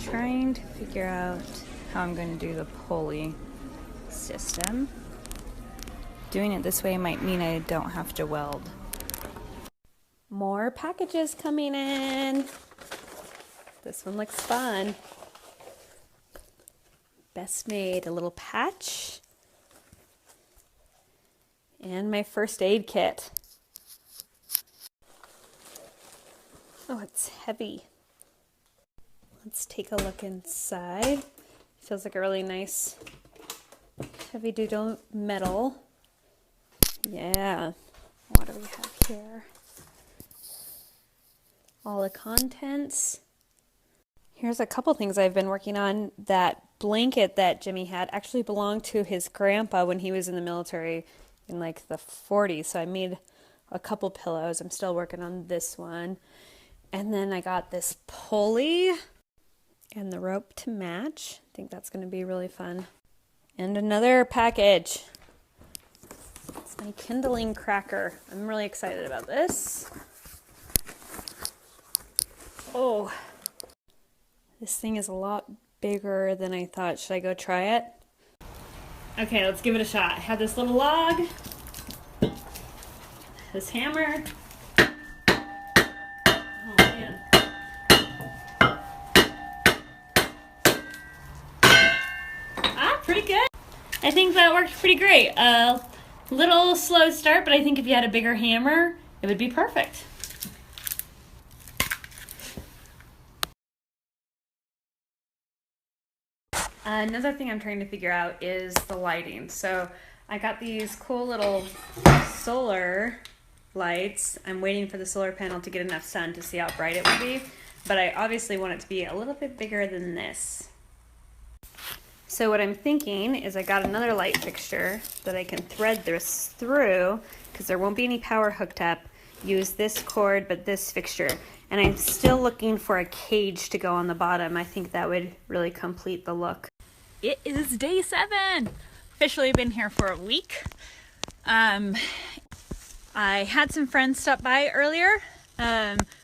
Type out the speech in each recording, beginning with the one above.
trying to figure out how I'm going to do the pulley system. Doing it this way might mean I don't have to weld. More packages coming in. This one looks fun. Best Made, a little patch. And my first aid kit. Oh, it's heavy. Let's take a look inside. Feels like a really nice heavy duty metal. Yeah. What do we have here? All the contents. Here's a couple things I've been working on. That blanket that Jimmy had actually belonged to his grandpa when he was in the military in like the 40s. So I made a couple pillows. I'm still working on this one. And then I got this pulley and the rope to match. I think that's going to be really fun. And another package. It's my kindling cracker. I'm really excited about this. Oh, this thing is a lot bigger than I thought. Should I go try it? Okay, let's give it a shot. I have this little log, this hammer. Oh man. Pretty good. I think that worked pretty great. Little slow start, but I think if you had a bigger hammer, it would be perfect. Another thing I'm trying to figure out is the lighting. So I got these cool little solar lights. I'm waiting for the solar panel to get enough sun to see how bright it will be, but I obviously want it to be a little bit bigger than this. So what I'm thinking is I got another light fixture that I can thread this through, because there won't be any power hooked up. Use this cord, but this fixture. And I'm still looking for a cage to go on the bottom. I think that would really complete the look. It is day 7. Officially been here for a week. I had some friends stop by earlier,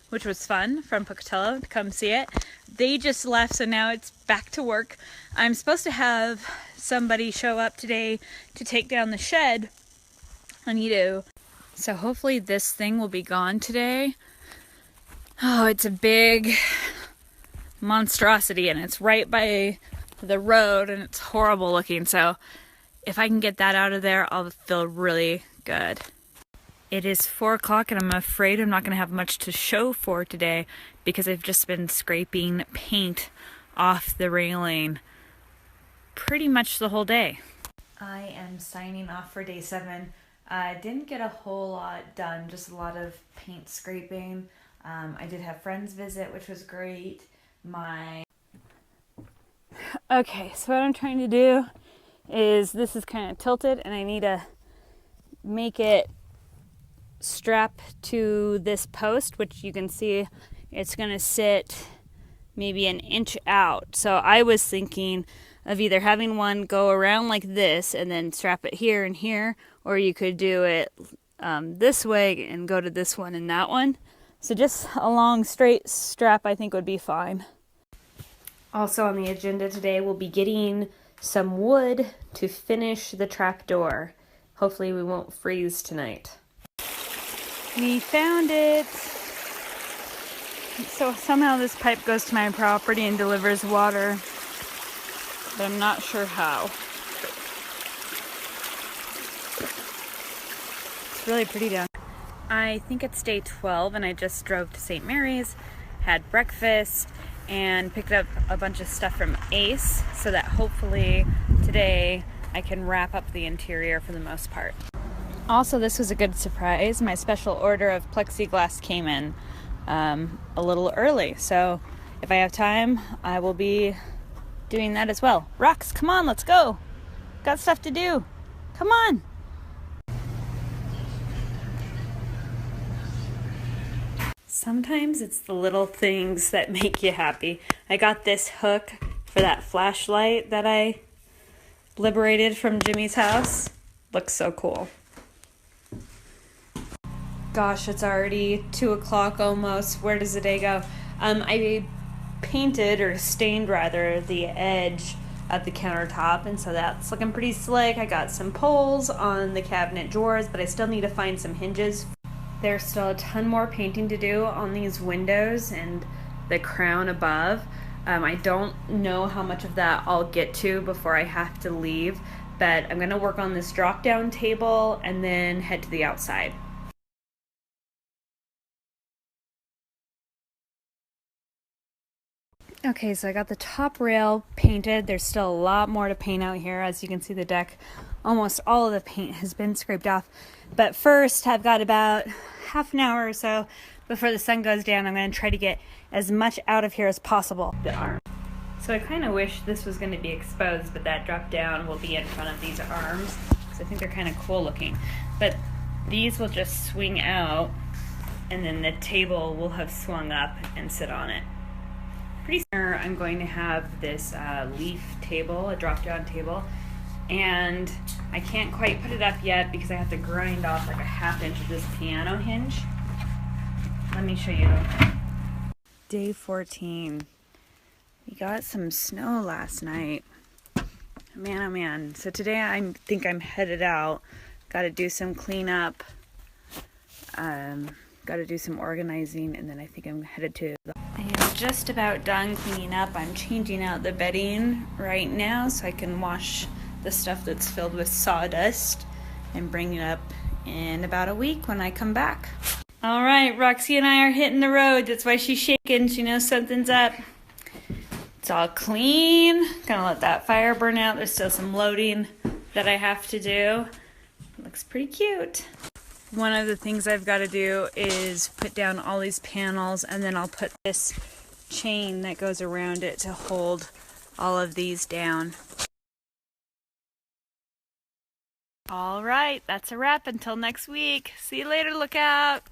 which was fun, from Pocatello, to come see it. They just left, so now it's back to work. I'm supposed to have somebody show up today to take down the shed. I need to. So hopefully this thing will be gone today. Oh, it's a big monstrosity and it's right by the road and it's horrible looking. So if I can get that out of there, I'll feel really good. It is 4 o'clock and I'm afraid I'm not going to have much to show for today because I've just been scraping paint off the railing pretty much the whole day. I am signing off for day 7. I didn't get a whole lot done, just a lot of paint scraping. I did have friends visit, which was great. Okay, so what I'm trying to do is this is kind of tilted and I need to make it strap to this post, which you can see it's going to sit maybe an inch out. So I was thinking of either having one go around like this and then strap it here and here, or you could do it this way and go to this one and that one. So just a long straight strap I think would be fine. Also on the agenda today, we'll be getting some wood to finish the trap door. Hopefully we won't freeze tonight. We found it! So somehow this pipe goes to my property and delivers water, but I'm not sure how. It's really pretty down. I think it's day 12 and I just drove to St. Mary's, had breakfast, and picked up a bunch of stuff from Ace so that hopefully today I can wrap up the interior for the most part. Also, this was a good surprise. My special order of plexiglass came in a little early, so if I have time, I will be doing that as well. Rox, come on, let's go. Got stuff to do. Come on. Sometimes it's the little things that make you happy. I got this hook for that flashlight that I liberated from Jimmy's house. Looks so cool. Gosh, it's already 2 o'clock almost. Where does the day go? I painted, or stained rather, the edge of the countertop, and so that's looking pretty slick. I got some pulls on the cabinet drawers, but I still need to find some hinges. There's still a ton more painting to do on these windows and the crown above. I don't know how much of that I'll get to before I have to leave, but I'm gonna work on this drop down table and then head to the outside. Okay, so I got the top rail painted. There's still a lot more to paint out here. As you can see, the deck, almost all of the paint has been scraped off. But first, I've got about half an hour or so before the sun goes down. I'm going to try to get as much out of here as possible. The arm. So I kind of wish this was going to be exposed, but that drop down will be in front of these arms, because I think they're kind of cool looking. But these will just swing out, and then the table will have swung up and sit on it. Pretty soon I'm going to have this leaf table, a drop-down table, and I can't quite put it up yet because I have to grind off like a ½ inch of this piano hinge. Let me show you. Day 14. We got some snow last night. Man, oh man. So today I think I'm headed out. Got to do some cleanup. Got to do some organizing, and then I think I'm headed to the... I am just about done cleaning up. I'm changing out the bedding right now so I can wash the stuff that's filled with sawdust and bring it up in about a week when I come back. All right, Roxy and I are hitting the road. That's why she's shaking. She knows something's up. It's all clean. Gonna let that fire burn out. There's still some loading that I have to do. Looks pretty cute. One of the things I've got to do is put down all these panels, and then I'll put this chain that goes around it to hold all of these down. All right, that's a wrap until next week. See you later, look out.